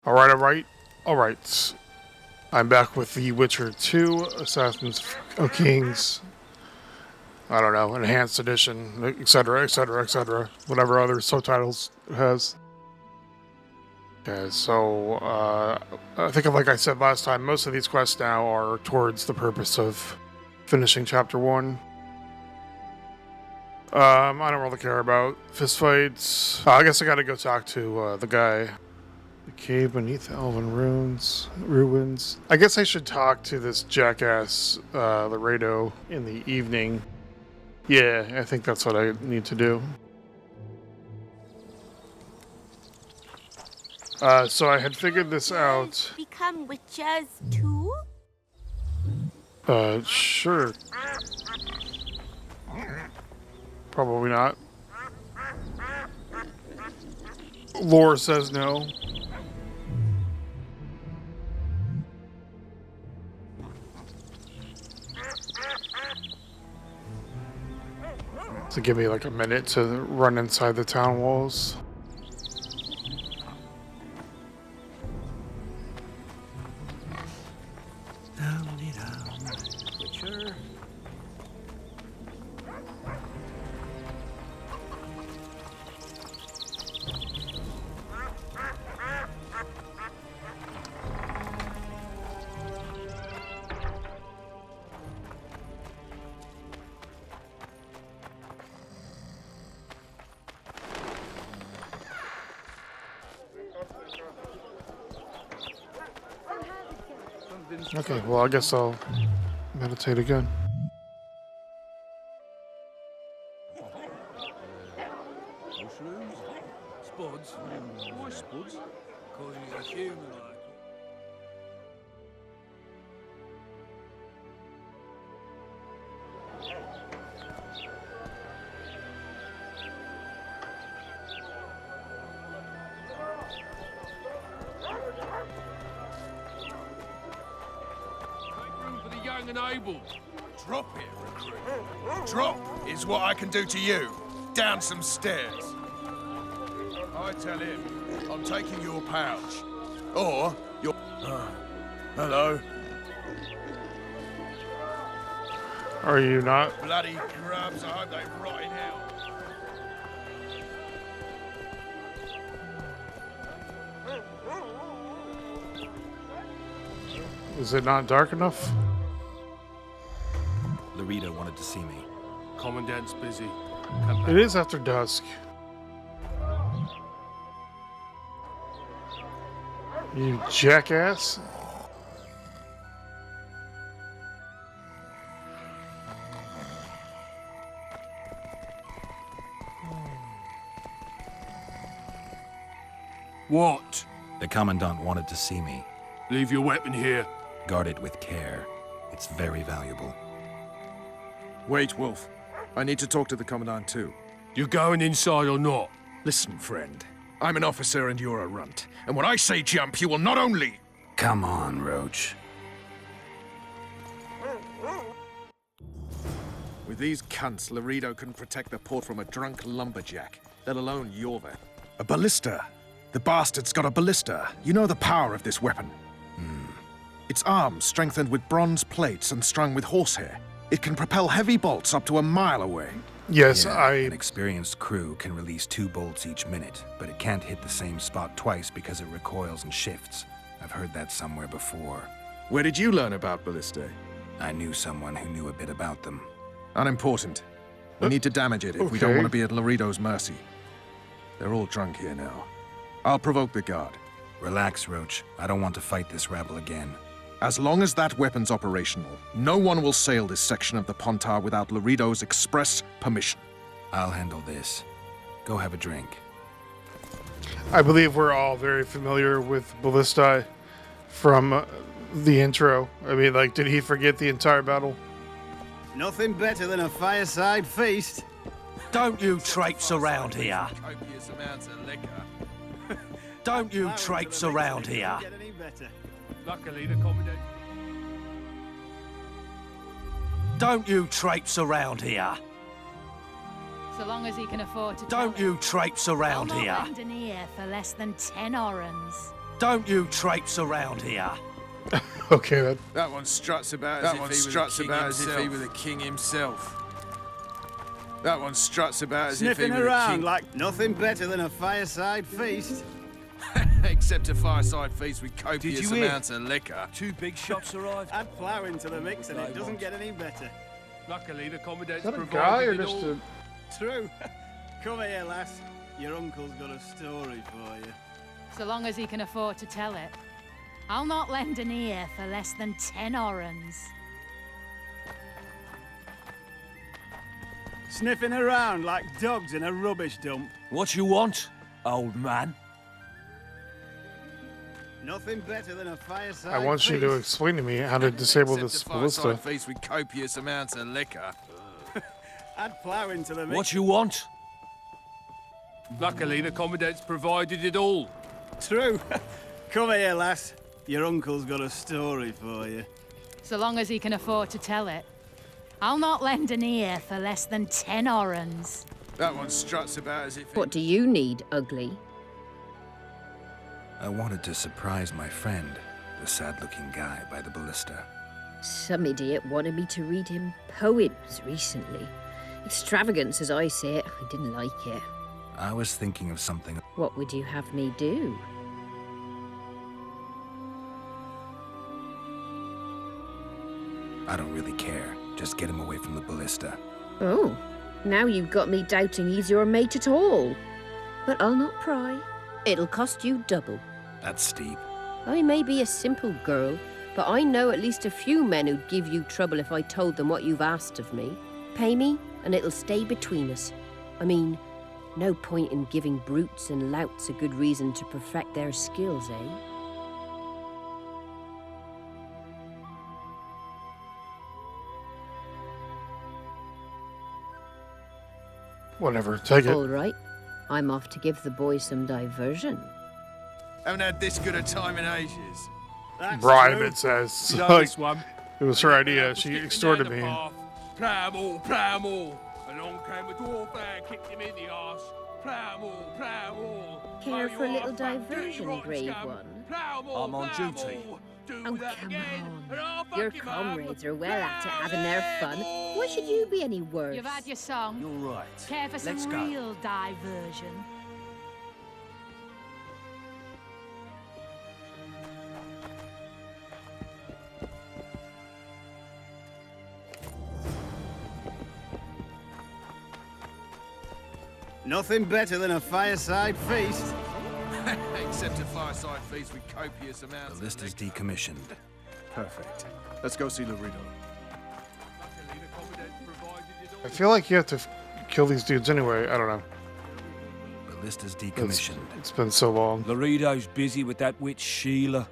Alright. I'm back with The Witcher 2, Assassins of Kings, I don't know, Enhanced Edition, etc., etc., etc., whatever other subtitles it has. Okay, so, I think like I said last time, most of these quests now are towards the purpose of finishing Chapter 1. I don't really care about fistfights. I guess I gotta go talk to, the guy. The cave beneath the elven ruins. I guess I should talk to this jackass, Laredo, in the evening. Yeah, I think that's what I need to do. So I had figured this out. Become witches too? Sure. Probably not. Lore says no. So give me like a minute to run inside the town walls. Witcher. Okay, well I guess I'll meditate again. Mushrooms? Spuds? Why spuds? Because he's a human like. Young and able. Drop it, recruit. Drop is what I can do to you. Down some stairs. I tell him I'm taking your pouch. Or your... hello? Are you not? Bloody grubs, I hope they rot in hell. Is it not dark enough? Laredo wanted to see me. Commandant's busy. It is after dusk. You jackass. What? The Commandant wanted to see me. Leave your weapon here. Guard it with care. It's very valuable. Wait, Wolf. I need to talk to the Commandant too. You going inside or not? Listen, friend. I'm an officer and you're a runt. And when I say jump, you will not only... Come on, Roach. With these cunts, Laredo couldn't protect the port from a drunk lumberjack, let alone Yorva. A ballista. The bastard's got a ballista. You know the power of this weapon. Its arms strengthened with bronze plates and strung with horsehair. It can propel heavy bolts up to a mile away. Yes, An experienced crew can release 2 bolts each minute, but it can't hit the same spot twice because it recoils and shifts. I've heard that somewhere before. Where did you learn about ballistae? I knew someone who knew a bit about them. Unimportant. We need to damage it if we don't want to be at Laredo's mercy. They're all drunk here now. I'll provoke the guard. Relax, Roach. I don't want to fight this rabble again. As long as that weapon's operational, no one will sail this section of the Pontar without Laredo's express permission. I'll handle this. Go have a drink. I believe we're all very familiar with Ballistae from the intro. I mean, like, did he forget the entire battle? Nothing better than a fireside feast. Don't you traipse around here. Copious amounts of liquor. Don't you traipse around here. Get any better. Luckily, the Commandant... Don't you traipse around here. So long as he can afford to Don't you traipse around I'll here. not lend an ear for less than 10 orens. Don't you traipse around here. Okay, That one struts about as if he were the king himself. That one struts about as if he Sniffing were the around king. like nothing better than a fireside feast. Except a fireside feast with copious you hear? amounts of liquor. 2 big shots arrived. Add plough into the mix and it doesn't get any better. Luckily, the commandant's is that a provided guy or it just all. a... True. Come here, lass. Your uncle's got a story for you. So long as he can afford to tell it. I'll not lend an ear for less than 10 orens. Sniffing around like dogs in a rubbish dump. What you want, old man? Nothing better than a fireside I want you to feast. explain to me how to disable Except this a fireside ballista. feast with copious amounts of liquor. Add plough into the mix. What you want? Luckily, the commandant's provided it all. True. Come here, lass. Your uncle's got a story for you. So long as he can afford to tell it. I'll not lend an ear for less than 10 orens. That one struts about as if he... What do you need, ugly? I wanted to surprise my friend, the sad-looking guy by the ballista. Some idiot wanted me to read him poems recently. Extravagance as I see it, I didn't like it. I was thinking of something. What would you have me do? I don't really care. Just get him away from the ballista. Oh, now you've got me doubting he's your mate at all. But I'll not pry. It'll cost you double. That's steep. I may be a simple girl, but I know at least a few men who'd give you trouble if I told them what you've asked of me. Pay me, and it'll stay between us. I mean, no point in giving brutes and louts a good reason to perfect their skills, eh? Whatever, take it. All right. I'm off to give the boys some diversion. Haven't had this good a time in ages. That's Bribe, true. it says. You know Like, this one. it was her idea. She Skipping extorted down the me. path. Plough 'em all, plough 'em all. Along came a dwarf and kicked him in the arse. Plough 'em all, plough 'em all. Care Oh, for a you little are fat, dirty, diversion, rotten brave scum. one? Plough 'em all, I'm on plough 'em duty. all. Do Oh, that come again, on. and I'll fuck Your him up. comrades are well at it Plough having their fun. them all. Why should you be any worse? You've had your song. You're right. Care for some Let's go. real diversion? Nothing better than a fireside feast. Except a fireside feast with copious The amounts of list is liquor. decommissioned. Perfect. Let's go see Laredo. Luckily, the commandant's provided it all. I feel like you have to kill these dudes anyway. I don't know. The list is It's, decommissioned. it's been so long. Laredo's busy with that witch Sheila.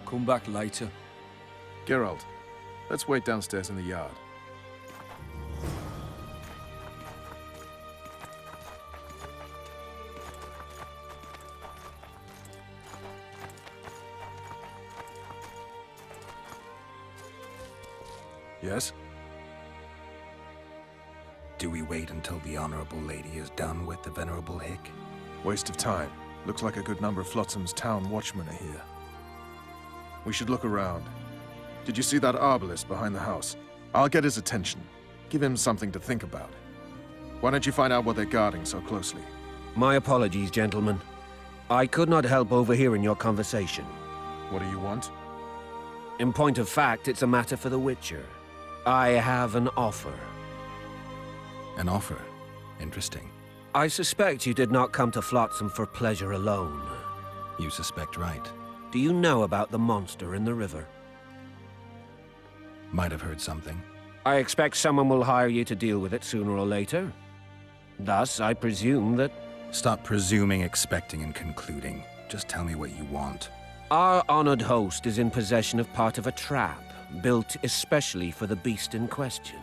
Come back later. Geralt, let's wait downstairs in the yard. Yes? Do we wait until the Honorable Lady is done with the Venerable Hick? Waste of time. Looks like a good number of Flotsam's town watchmen are here. We should look around. Did you see that arbalist behind the house? I'll get his attention. Give him something to think about. Why don't you find out what they're guarding so closely? My apologies, gentlemen. I could not help overhearing your conversation. What do you want? In point of fact, it's a matter for the Witcher. I have an offer. An offer. Interesting. I suspect you did not come to Flotsam for pleasure alone. You suspect right. Do you know about the monster in the river? Might have heard something. I expect someone will hire you to deal with it sooner or later. Thus, I presume that Stop presuming, expecting, and concluding. Just tell me what you want. our honored host is in possession of part of a trap, built especially for the beast in question.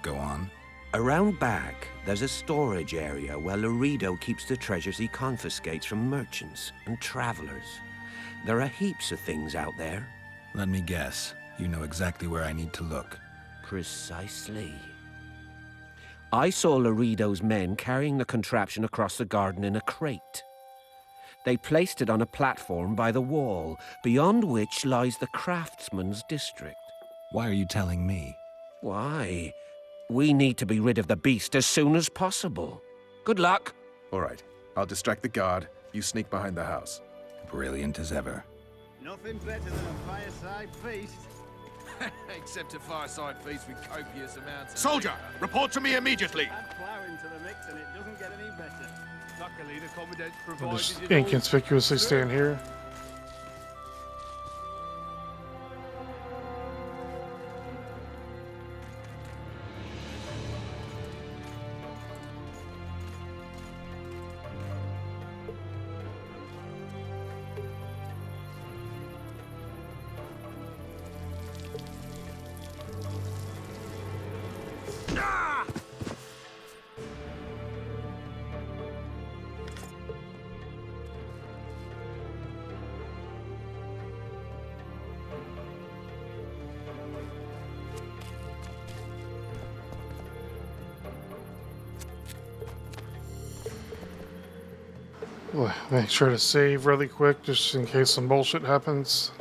Go on. Around back, there's a storage area where Laredo keeps the treasures he confiscates from merchants and travelers. There are heaps of things out there. Let me guess. You know exactly where I need to look. Precisely. I saw Laredo's men carrying the contraption across the garden in a crate. They placed it on a platform by the wall, beyond which lies the craftsman's district. Why are you telling me? Why? We need to be rid of the beast as soon as possible. Good luck. All right, I'll distract the guard. You sneak behind the house. Brilliant as ever. Nothing better than a fireside feast. Except a fireside feast with copious amounts of... Soldier, report to me immediately. Add plough into the mix and it doesn't get any better. Luckily, the commandant's I'll provided just it all. inconspicuously stand here. Well, make sure to save really quick just in case some bullshit happens.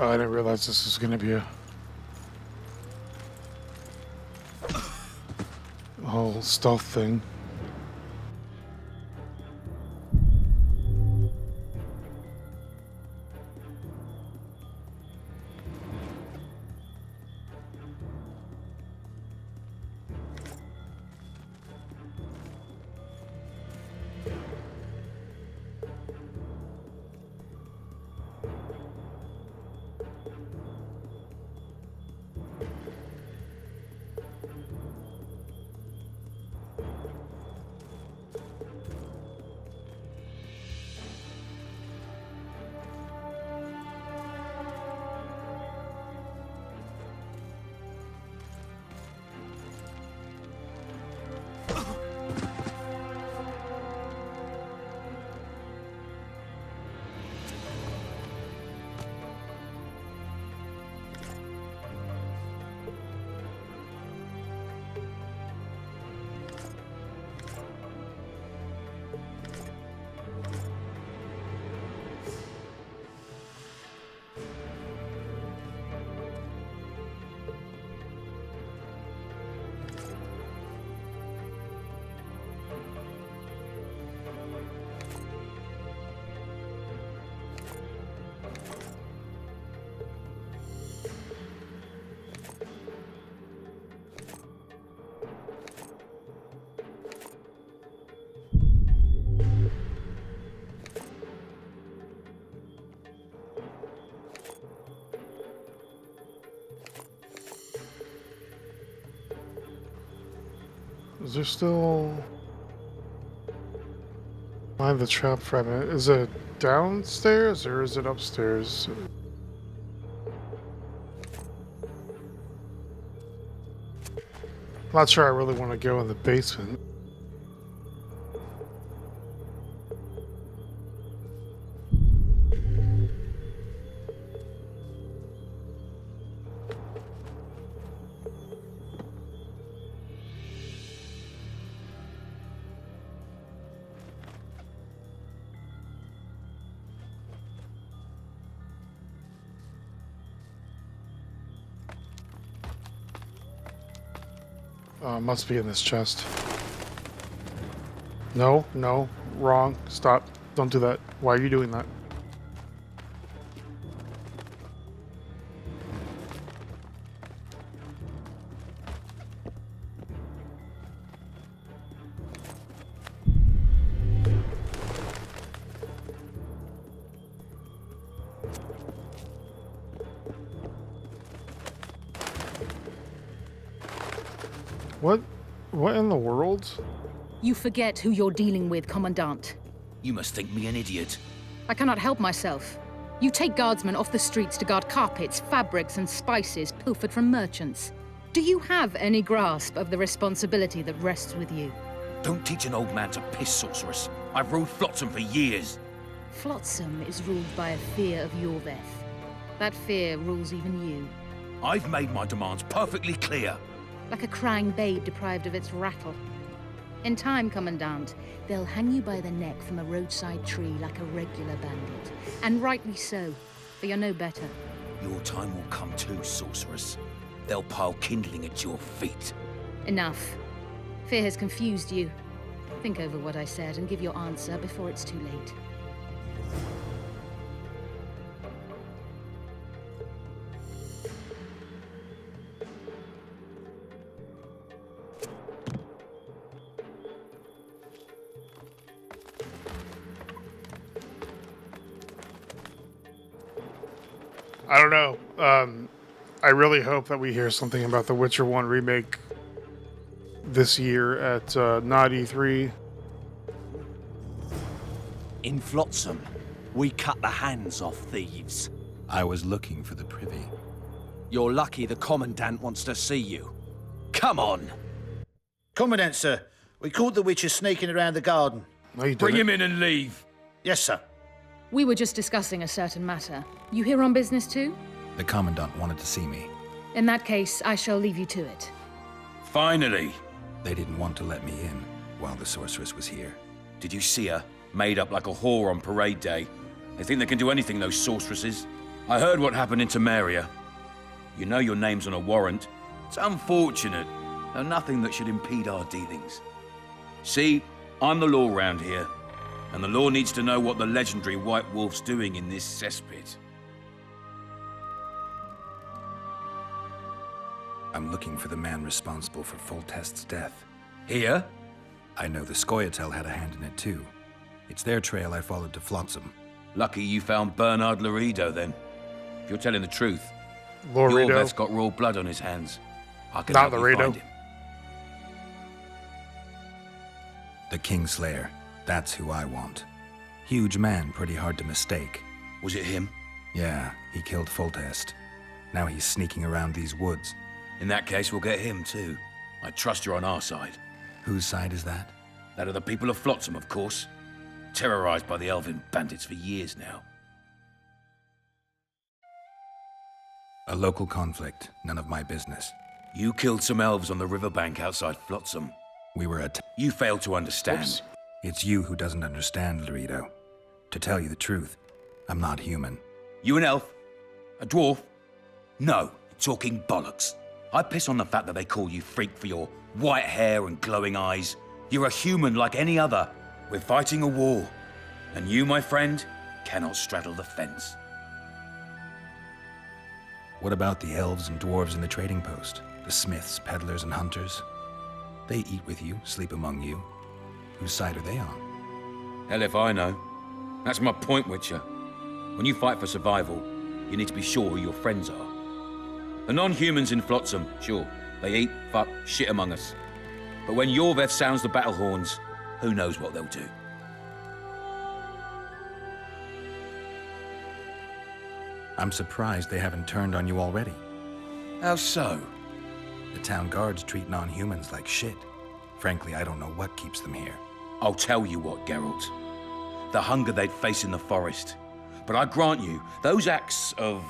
Oh, I didn't realize this was going to be a whole stealth thing. Is there still... Find the trap fragment. Is it downstairs or is it upstairs? I'm not sure I really want to go in the basement. Must be in this chest. No, no, wrong. Stop. Don't do that. Why are you doing that? What? What in the world? You forget who you're dealing with, Commandant. You must think me an idiot. I cannot help myself. You take guardsmen off the streets to guard carpets, fabrics, and spices pilfered from merchants. Do you have any grasp of the responsibility that rests with you? Don't teach an old man to piss, sorceress. I've ruled Flotsam for years. Flotsam is ruled by a fear of Yorveth. That fear rules even you. I've made my demands perfectly clear. Like a crying babe deprived of its rattle. In time, Commandant, they'll hang you by the neck from a roadside tree like a regular bandit. And rightly so, for you're no better. Your time will come too, sorceress. They'll pile kindling at your feet. Enough. Fear has confused you. Think over what I said and give your answer before it's too late. I don't know. I really hope that we hear something about the Witcher 1 remake this year at not E3. In Flotsam, we cut the hands off thieves. I was looking for the privy. You're lucky the Commandant wants to see you. Come on! Commandant, sir. We caught the Witcher sneaking around the garden. No, you Bring didn't. him in and leave. Yes, sir. We were just discussing a certain matter. You here on business too? The Commandant wanted to see me. In that case, I shall leave you to it. Finally. They didn't want to let me in while the sorceress was here. Did you see her? Made up like a whore on parade day. They think they can do anything, those sorceresses. I heard what happened in Temeria. You know your name's on a warrant. It's unfortunate, though nothing that should impede our dealings. See, I'm the law round here, and the law needs to know what the legendary White Wolf's doing in this cesspit. I'm looking for the man responsible for Foltest's death. Here? I know the Scoia'tael had a hand in it too. It's their trail I followed to Flotsam. Lucky you found Bernard Laredo, then. If you're telling the truth, Laredo. Yorveth's got royal blood on his hands. I can Not help you Laredo. find him. The Kingslayer. That's who I want. Huge man, pretty hard to mistake. Was it him? Yeah, he killed Foltest. Now he's sneaking around these woods. In that case, we'll get him too. I trust you're on our side. Whose side is that? That of the people of Flotsam, of course. Terrorized by the elven bandits for years now. A local conflict, none of my business. You killed some elves on the riverbank outside Flotsam. We were You failed to understand. Oops. It's you who doesn't understand, Laredo. To tell you the truth, I'm not human. You an elf? A dwarf? No, talking bollocks. I piss on the fact that they call you freak for your white hair and glowing eyes. You're a human like any other. We're fighting a war. And you, my friend, cannot straddle the fence. What about the elves and dwarves in the trading post? The smiths, peddlers, and hunters? They eat with you, sleep among you. Whose side are they on? Hell if I know. That's my point, Witcher. When you fight for survival, you need to be sure who your friends are. The non-humans in Flotsam, sure, they eat, fuck, shit among us. But when Yorveth sounds the battle horns, who knows what they'll do. I'm surprised they haven't turned on you already. How so? The town guards treat non-humans like shit. Frankly, I don't know what keeps them here. I'll tell you what, Geralt. The hunger they'd face in the forest. But I grant you, those acts of,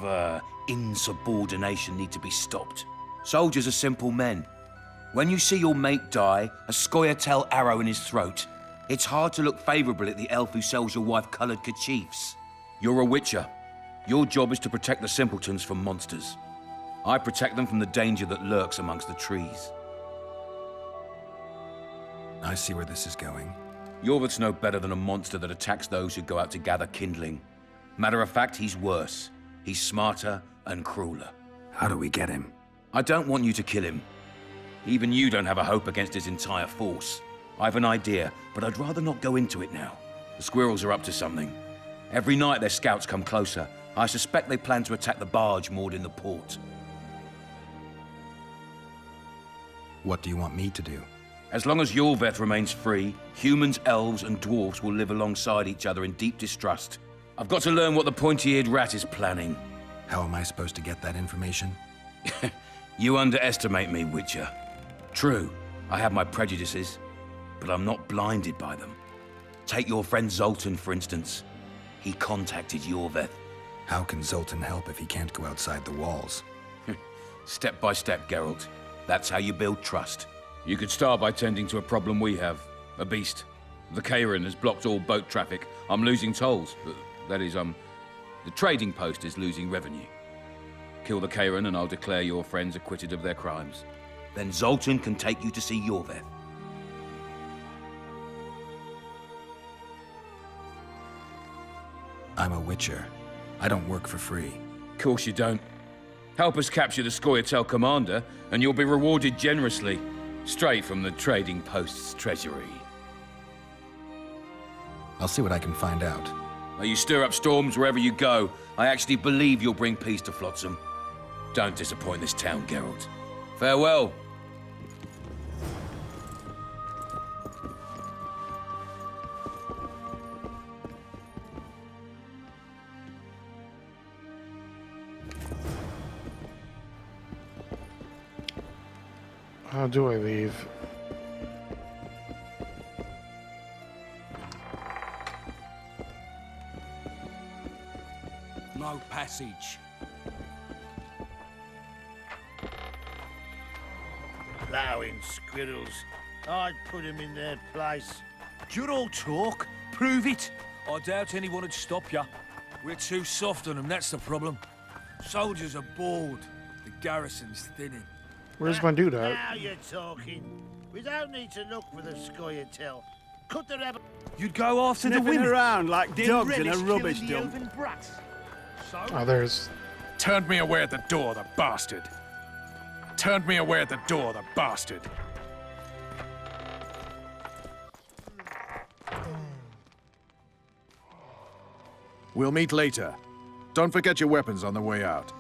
insubordination need to be stopped. Soldiers are simple men. When you see your mate die, a Scoia'tael arrow in his throat, it's hard to look favorably at the elf who sells your wife colored kerchiefs. You're a witcher. Your job is to protect the simpletons from monsters. I protect them from the danger that lurks amongst the trees. I see where this is going. Yorveth's no better than a monster that attacks those who go out to gather kindling. Matter of fact, he's worse. He's smarter and crueler. How do we get him? I don't want you to kill him. Even you don't have a hope against his entire force. I've an idea, but I'd rather not go into it now. The squirrels are up to something. Every night their scouts come closer. I suspect they plan to attack the barge moored in the port. What do you want me to do? As long as Yorveth remains free, humans, elves, and dwarves will live alongside each other in deep distrust. I've got to learn what the pointy-eared rat is planning. How am I supposed to get that information? You underestimate me, Witcher. True, I have my prejudices, but I'm not blinded by them. Take your friend Zoltan, for instance. He contacted Yorveth. How can Zoltan help if he can't go outside the walls? Step by step, Geralt. That's how you build trust. You could start by tending to a problem we have. A beast. The Kayran has blocked all boat traffic. I'm losing tolls. That is, the trading post is losing revenue. Kill the Kayran and I'll declare your friends acquitted of their crimes. Then Zoltan can take you to see Yorveth. I'm a witcher. I don't work for free. Of course you don't. Help us capture the Scoia'tael commander, and you'll be rewarded generously. Straight from the trading post's treasury. I'll see what I can find out. Now you stir up storms wherever you go. I actually believe you'll bring peace to Flotsam. Don't disappoint this town, Geralt. Farewell. How do I leave? No passage. Plowing squirrels. I'd put him in their place. You're all talk. Prove it. I doubt anyone would stop you. We're too soft on them, that's the problem. Soldiers are bored. The garrison's thinning. Where's my dude at? Now you're talking. We don't need to look for the Scoia'tael. Cut the rebel. You'd go after the women around like dogs in a rubbish dump. Oh, there's... Turned me away at the door, the bastard. Turned me away at the door, the bastard. We'll meet later. Don't forget your weapons on the way out.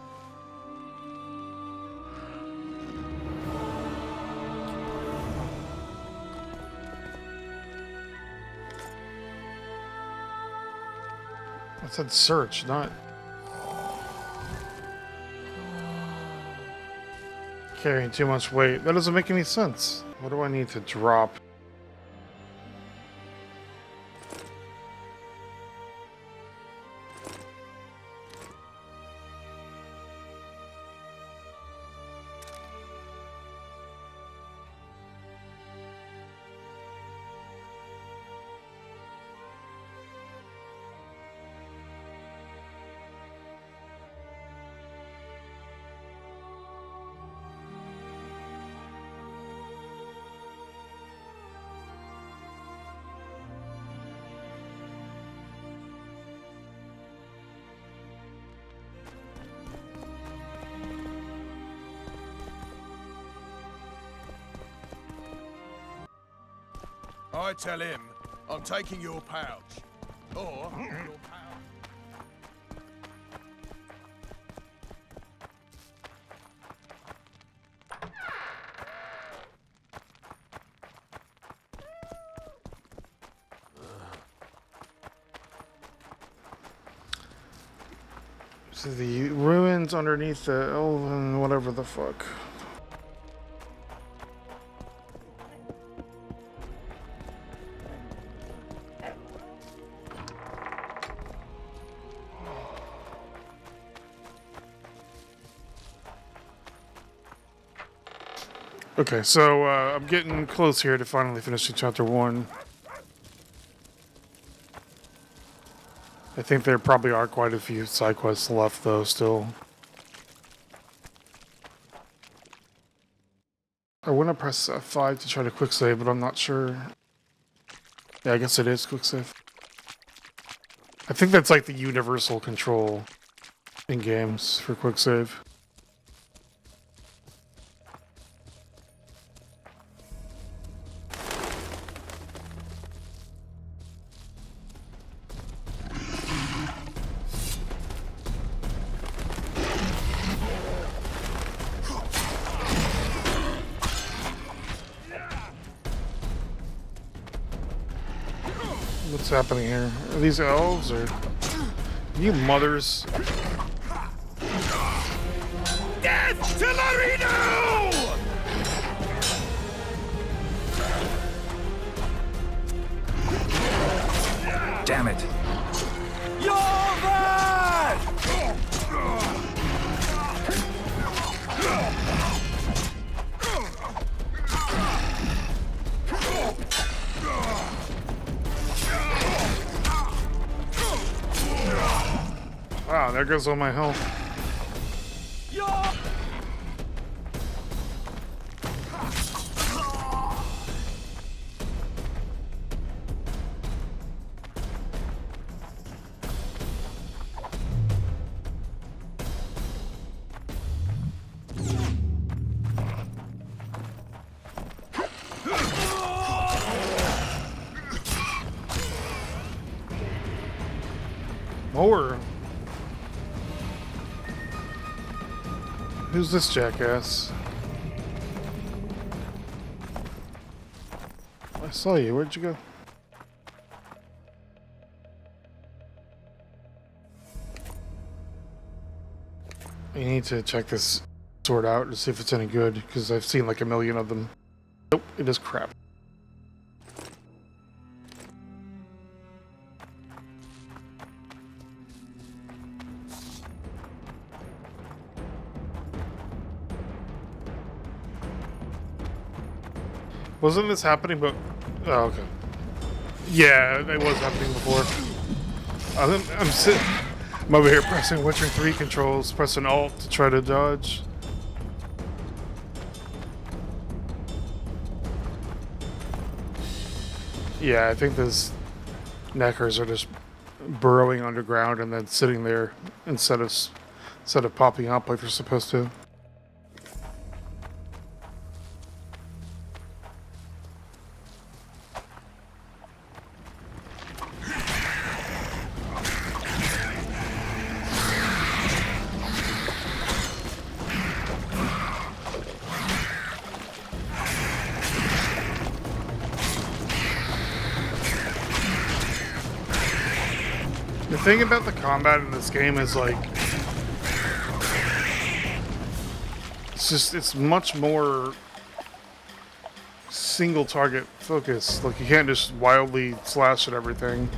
I said search, not... Carrying too much weight. That doesn't make any sense. What do I need to drop? I tell him I'm taking your pouch. Or your pouch. This is the ruins underneath the elven whatever the fuck. Okay, so I'm getting close here to finally finishing chapter 1. I think there probably are quite a few side quests left, though, still. I want to press F5 to try to quick save, but I'm not sure. Yeah, I guess it is quick save. I think that's like the universal control in games for quick save. What's happening here? Are these elves or you mothers? Death to Laredo! Damn it! Wow, there goes all my health. More. Who's this jackass? I saw you. Where'd you go? You need to check this sword out to see if it's any good, because I've seen like a million of them. Nope, it is crap. Wasn't this happening, but... Oh, okay. Yeah, it was happening before. I'm over here pressing Witcher 3 controls, pressing Alt to try to dodge. Yeah, I think those neckers are just burrowing underground and then sitting there instead of popping up like they're supposed to. The thing about the combat in this game is like it's much more single target focus. Like you can't just wildly slash at everything.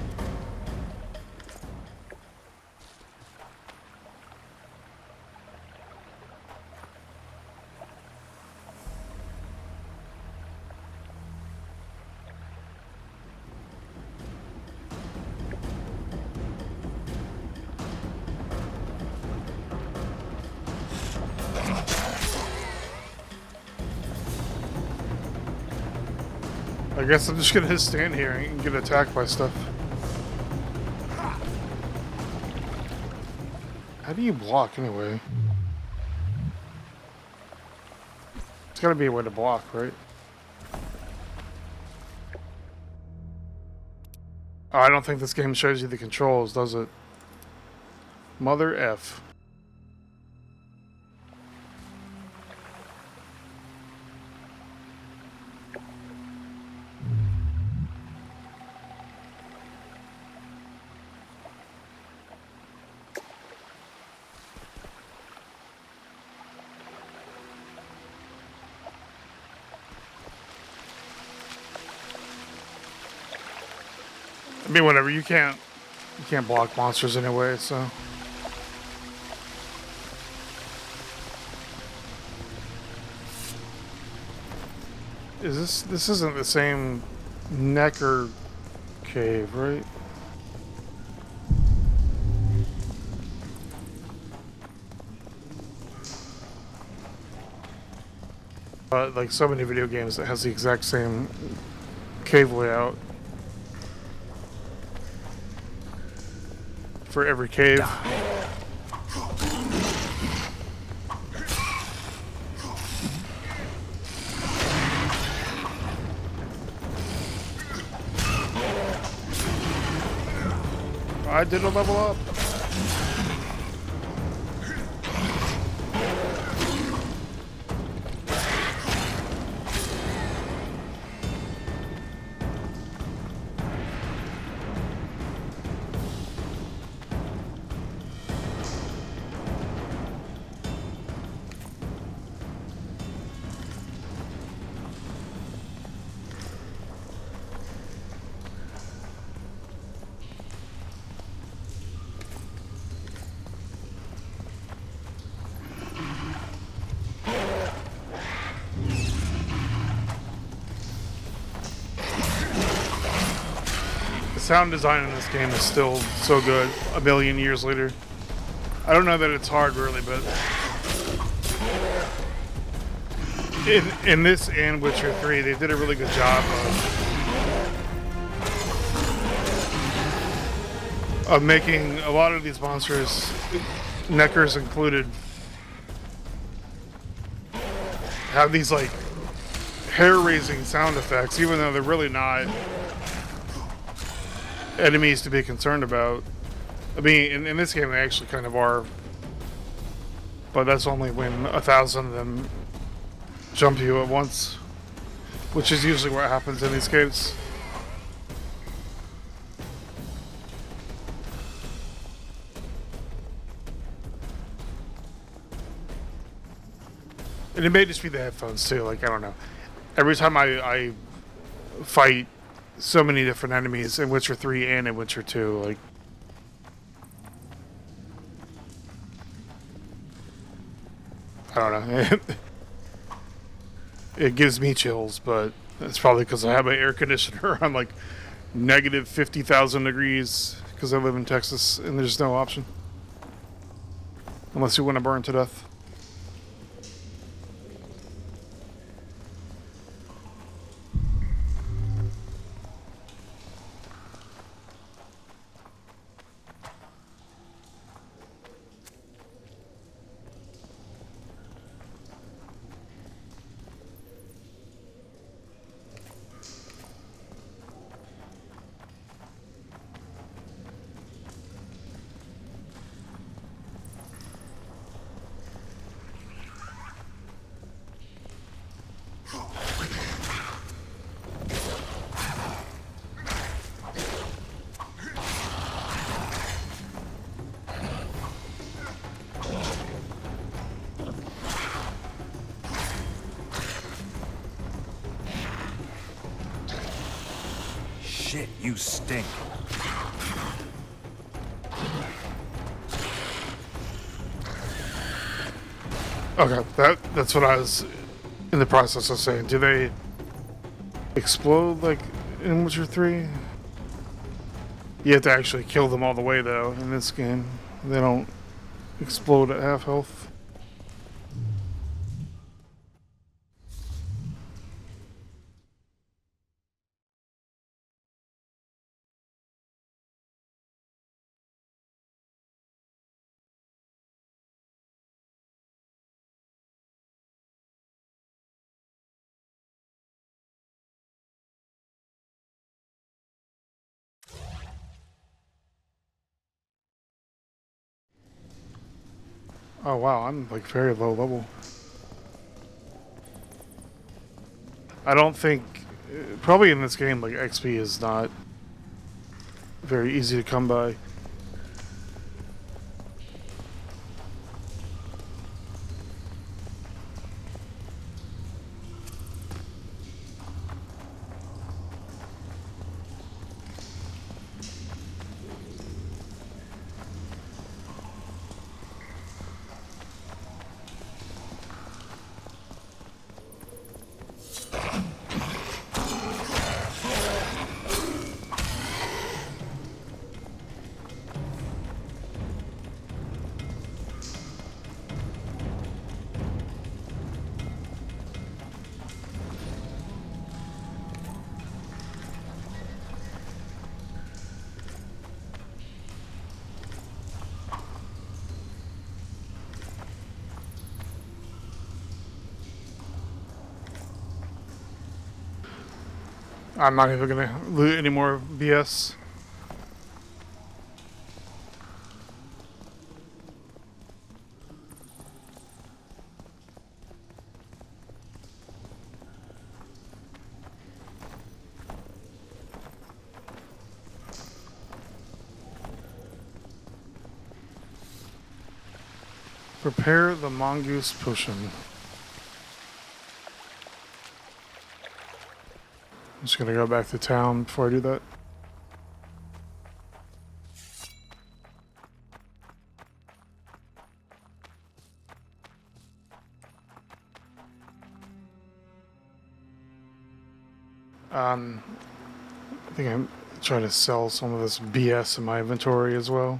I guess I'm just gonna stand here and get attacked by stuff. How do you block anyway? There's gotta be a way to block, right? Oh, I don't think this game shows you the controls, does it? Mother F. I mean, whatever. You can't block monsters anyway. So this isn't the same Necker cave, right? But like so many video games that has the exact same cave layout. For every cave. I did a level up. sound design in this game is still so good a million years later. I don't know that it's hard really, but in this and Witcher 3, they did a really good job of making a lot of these monsters, neckers included, have these like hair-raising sound effects, even though they're really not enemies to be concerned about. I mean, in this game they actually kind of are, but that's only when 1,000 of them jump you at once, which is usually what happens in these caves. And it may just be the headphones too, like, I don't know. Every time I fight so many different enemies in Witcher 3 and in Witcher 2, like, I don't know. It gives me chills, but it's probably because I have my air conditioner on like negative 50,000 degrees because I live in Texas and there's no option. Unless you want to burn to death. Shit, you stink. Okay, that's what I was in the process of saying. Do they explode like in Witcher 3? You have to actually kill them all the way though in this game. They don't explode at half health. Oh wow, I'm like very low level. I don't think, probably in this game, like XP is not very easy to come by. I'm not even gonna loot any more BS. Prepare the mongoose potion. I'm just gonna go back to town before I do that. I think Try to sell some of this BS in my inventory as well.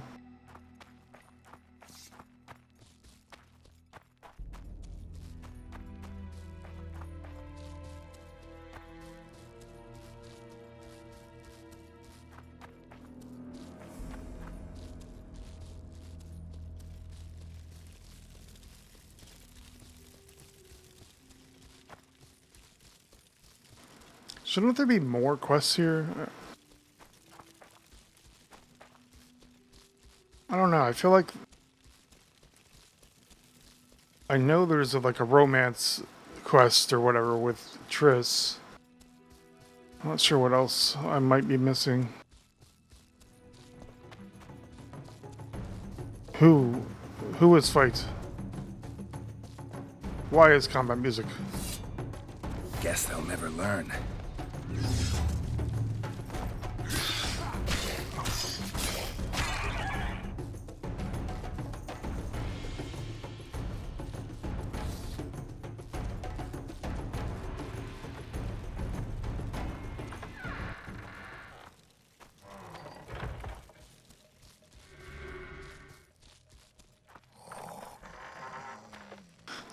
Shouldn't there be more quests here? I don't know. I feel like I know there's like a romance quest or whatever with Triss. I'm not sure what else I might be missing. Who is fight? Why is combat music? Guess they'll never learn.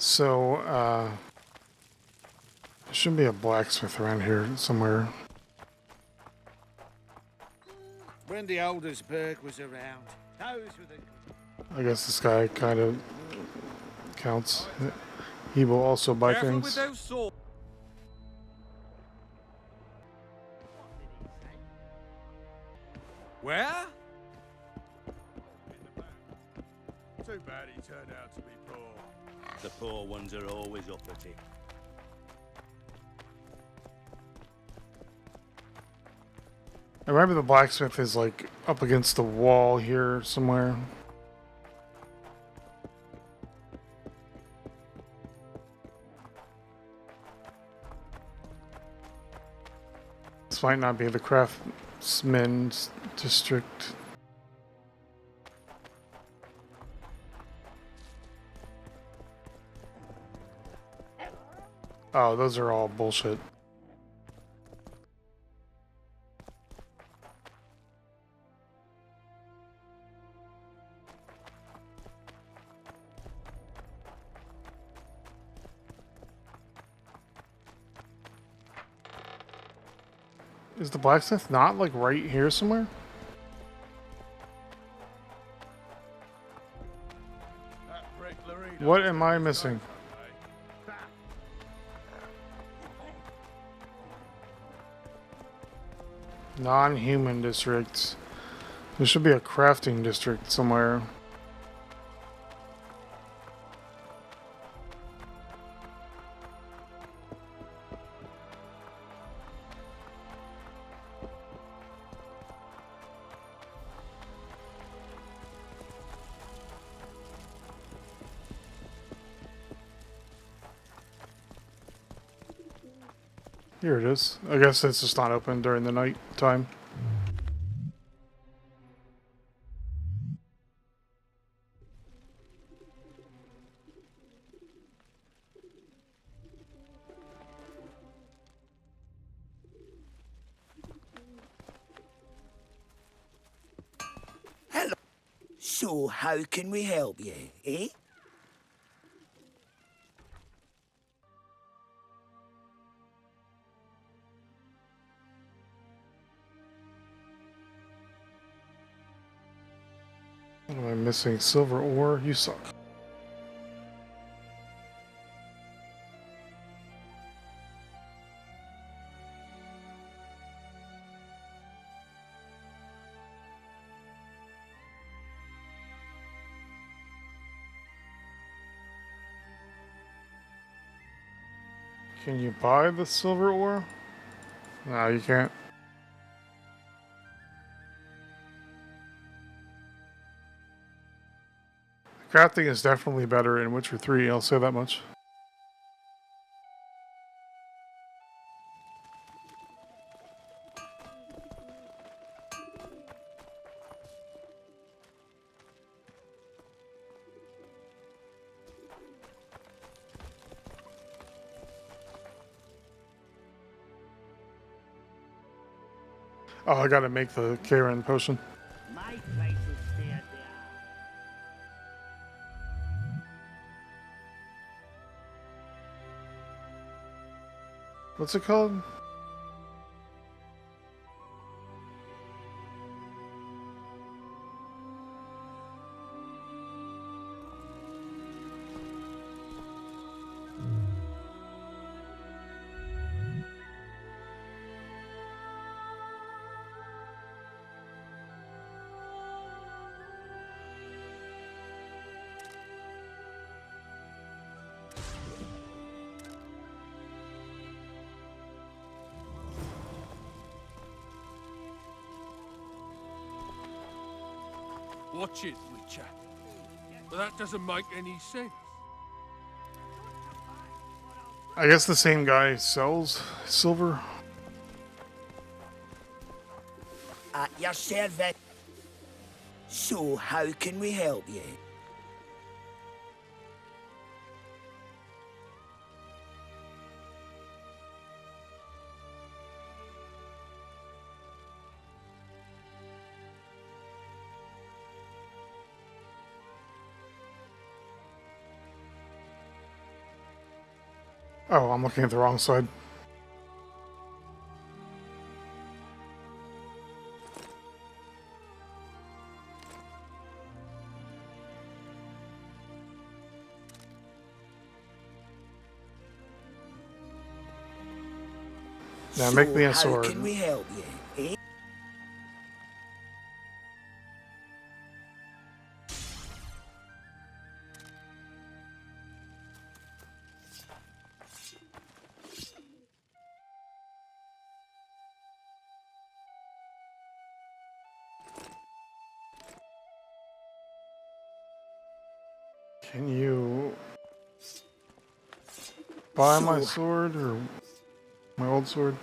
So, there should be a blacksmith around here somewhere. When the oldest Berg was around, those were the... I guess this guy kind of counts. He will also buy Careful things. with those swords. Where? Too bad he turned out to be poor. The poor ones are always uppity. I remember the blacksmith is like up against the wall here somewhere. This might not be the craftsman's district. Oh, those are all bullshit. Is the blacksmith not like right here somewhere? What am I missing? Non-human districts. There should be a crafting district somewhere. Here it is. I guess it's just not open during the night time. Hello. So, how can we help you, eh? What am I missing? Silver ore? You suck. Can you buy the silver ore? No, you can't. Crafting is definitely better in Witcher 3, I'll say that much. Oh, I gotta make the Kayran potion. My place is stay as they are. What's it called? Watch it, Witcher. But that doesn't make any sense. I guess the same guy sells silver. At your service. So, how can we help you? Oh, I'm looking at the wrong side. Now make me a sword. How can we help you, eh? Can you buy my sword or my old sword?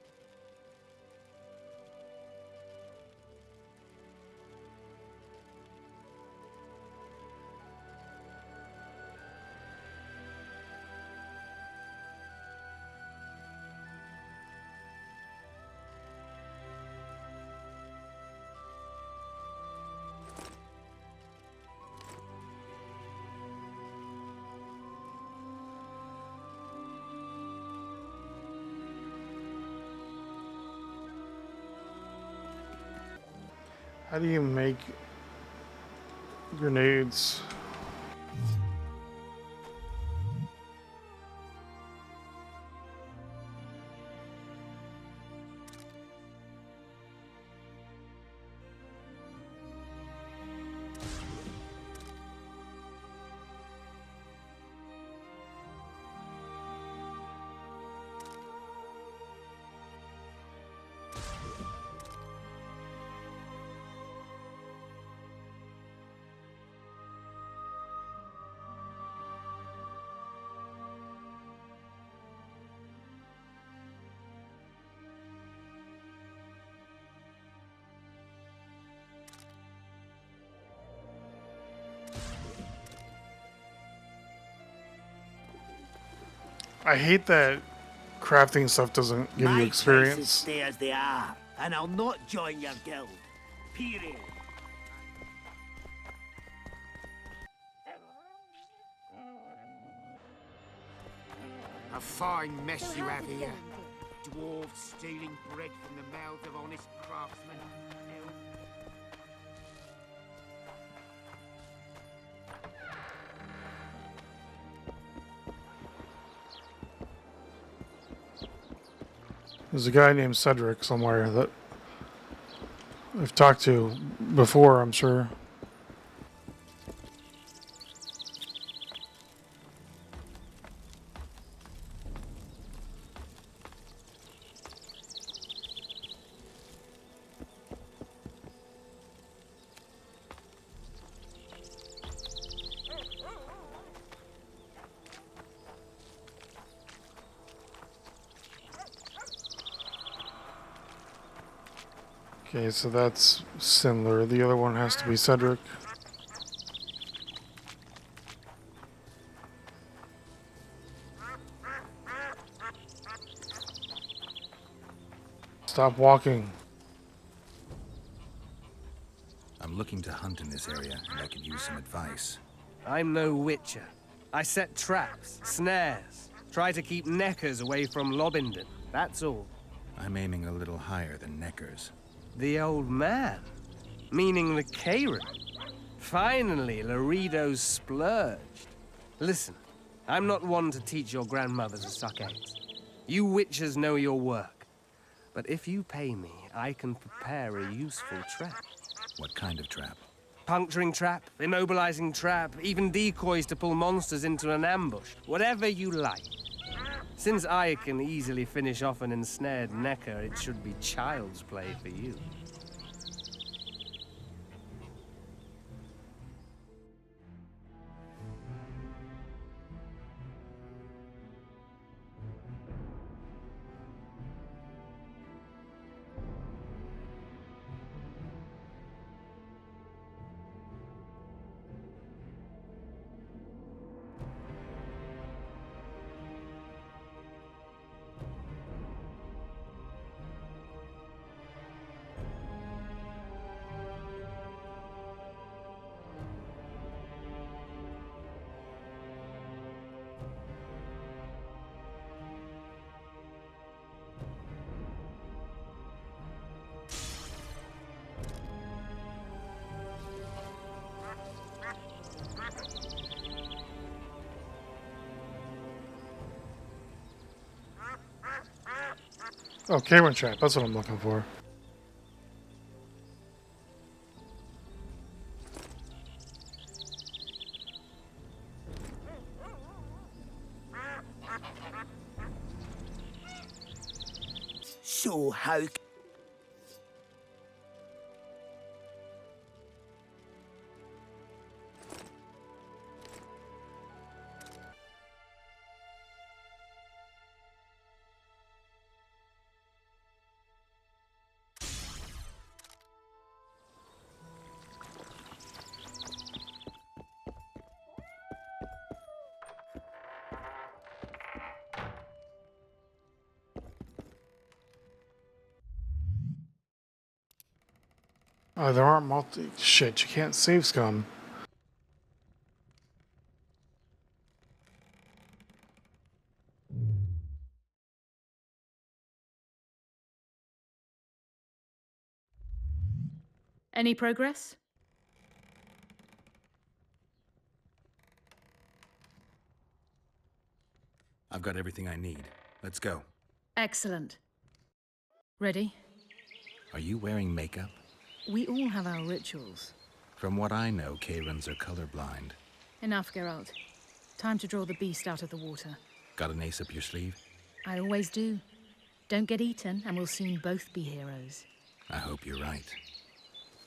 How do you make grenades? I hate that crafting stuff doesn't give you My experience. places stay as they are, and I'll not join your guild. Period. A fine mess you have here. Dwarves stealing bread from the mouths of honest craftsmen. There's a guy named Cedric somewhere that I've talked to before, I'm sure. Okay, so that's similar. The other one has to be Cedric. Stop walking. looking to hunt in this area, and I could use some advice. I'm no witcher. I set traps, snares, try to keep neckers away from Lobindon, that's all. I'm aiming a little higher than Neckers. The old man? Meaning the Kayran? Finally, Laredo's splurged. Listen, I'm not one to teach your grandmothers to suck eggs. You witchers know your work. But if you pay me, I can prepare a useful trap. What kind of trap? Puncturing trap, immobilizing trap, even decoys to pull monsters into an ambush. Whatever you like. Since I can easily finish off an ensnared necker, it should be child's play for you. Oh, Keyran trap. That's what I'm looking for. So how... Oh, there aren't multi... Shit, you can't save scum. Any progress? I've got everything I need. Let's go. Excellent. Ready? Are you wearing makeup? We all have our rituals. From what I know, Kayrans are colorblind. Enough, Geralt. Time to draw the beast out of the water. Got an ace up your sleeve? I always do. Don't get eaten, and we'll soon both be heroes. I hope you're right.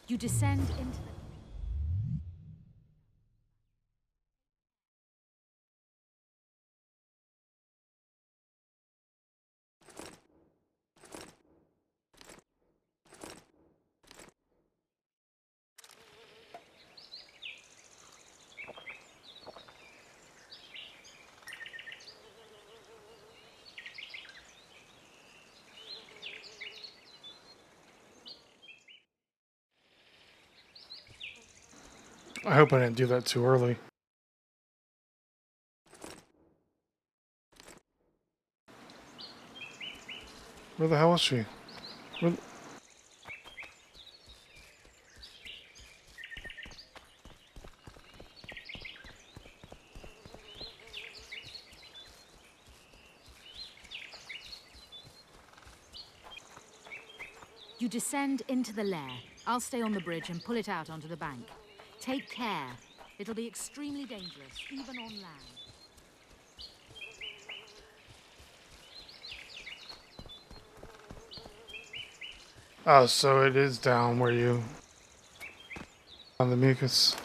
You descend into the... I hope I didn't do that too early. Where the hell is she? Where... You descend into the lair. I'll stay on the bridge and pull it out onto the bank. Take care. It'll be extremely dangerous, even on land. Oh, so it is down where you... on the mucus.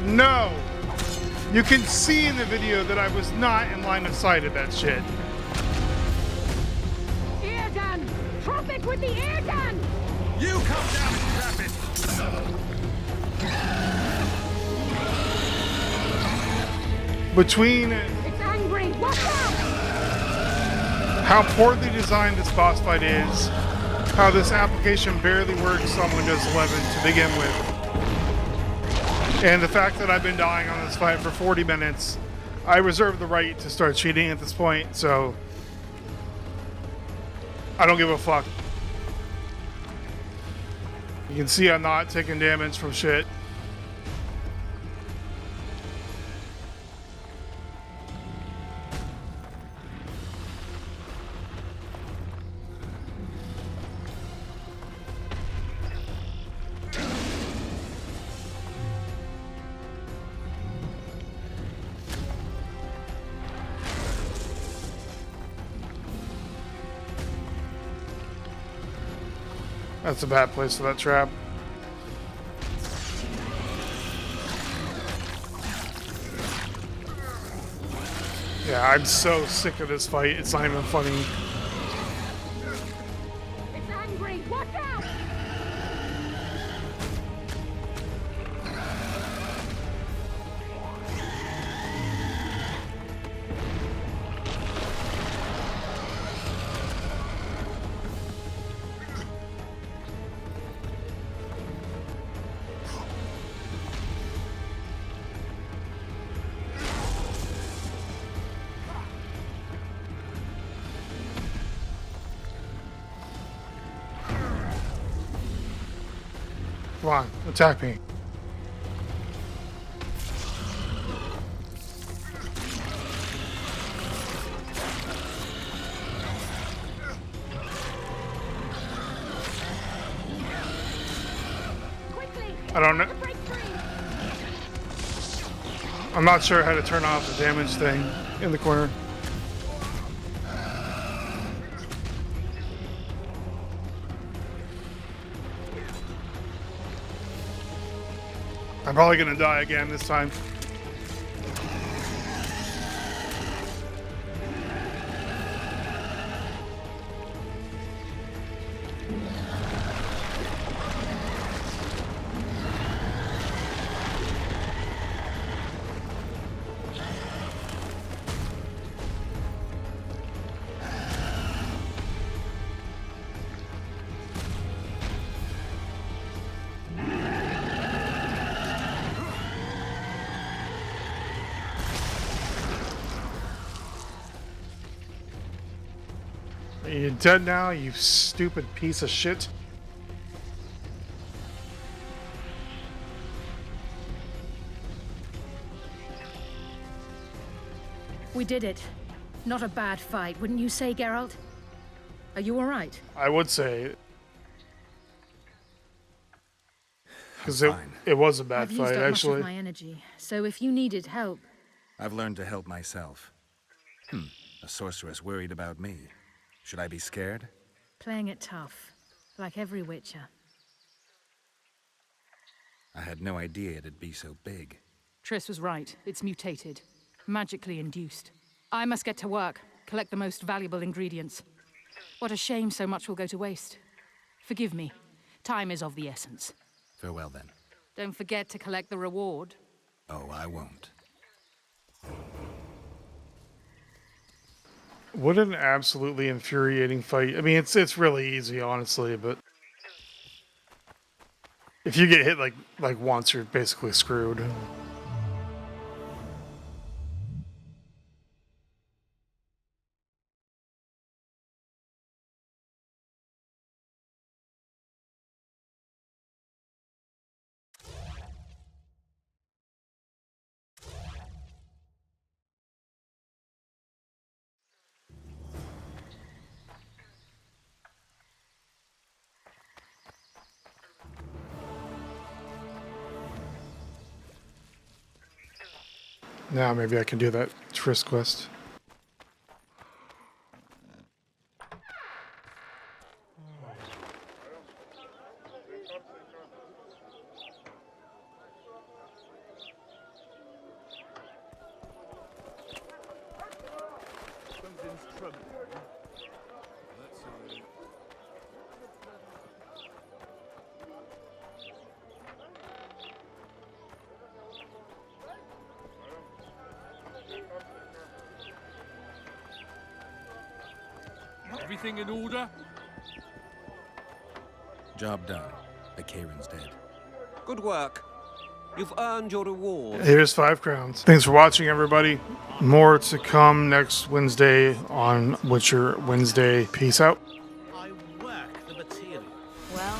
No. You can see in the video that I was not in line of sight of that shit. Air gun! Tropic with the air gun! You come down and grab it! Between It's angry! Watch out! how poorly designed this boss fight is, how this application barely works on Windows 11 to begin with, and the fact that I've been dying on this fight for 40 minutes, I reserve the right to start cheating at this point, so I don't give a fuck. You can see I'm not taking damage from shit. That's a bad place for that trap. Yeah, I'm so sick of this fight, it's not even funny. It's angry! Watch out! Come on, attack me. I don't know. I'm not sure how to turn off the damage thing in the corner. I'm probably gonna die again this time. Are you dead now, you stupid piece of shit? We did it. Not a bad fight, wouldn't you say, Geralt? Are you all right? I would say. Because it was a bad I've used fight, up actually. much of my energy, so if you needed help... I've learned to help myself. A sorceress worried about me. Should I be scared? Playing it tough, like every Witcher. I had no idea it'd be so big. Triss was right. It's mutated. Magically induced. I must get to work, collect the most valuable ingredients. What a shame so much will go to waste. Forgive me. Time is of the essence. Farewell, then. Don't forget to collect the reward. Oh, I won't. What an absolutely infuriating fight. I mean, it's really easy, honestly, but if you get hit like once, you're basically screwed. Now maybe I can do that Triss quest. Everything in order? Job done. The Kayran's dead. Good work. You've earned your reward. Here's 5 crowns. Thanks for watching, everybody. More to come next Wednesday on Witcher Wednesday. Peace out. I work the material. Well,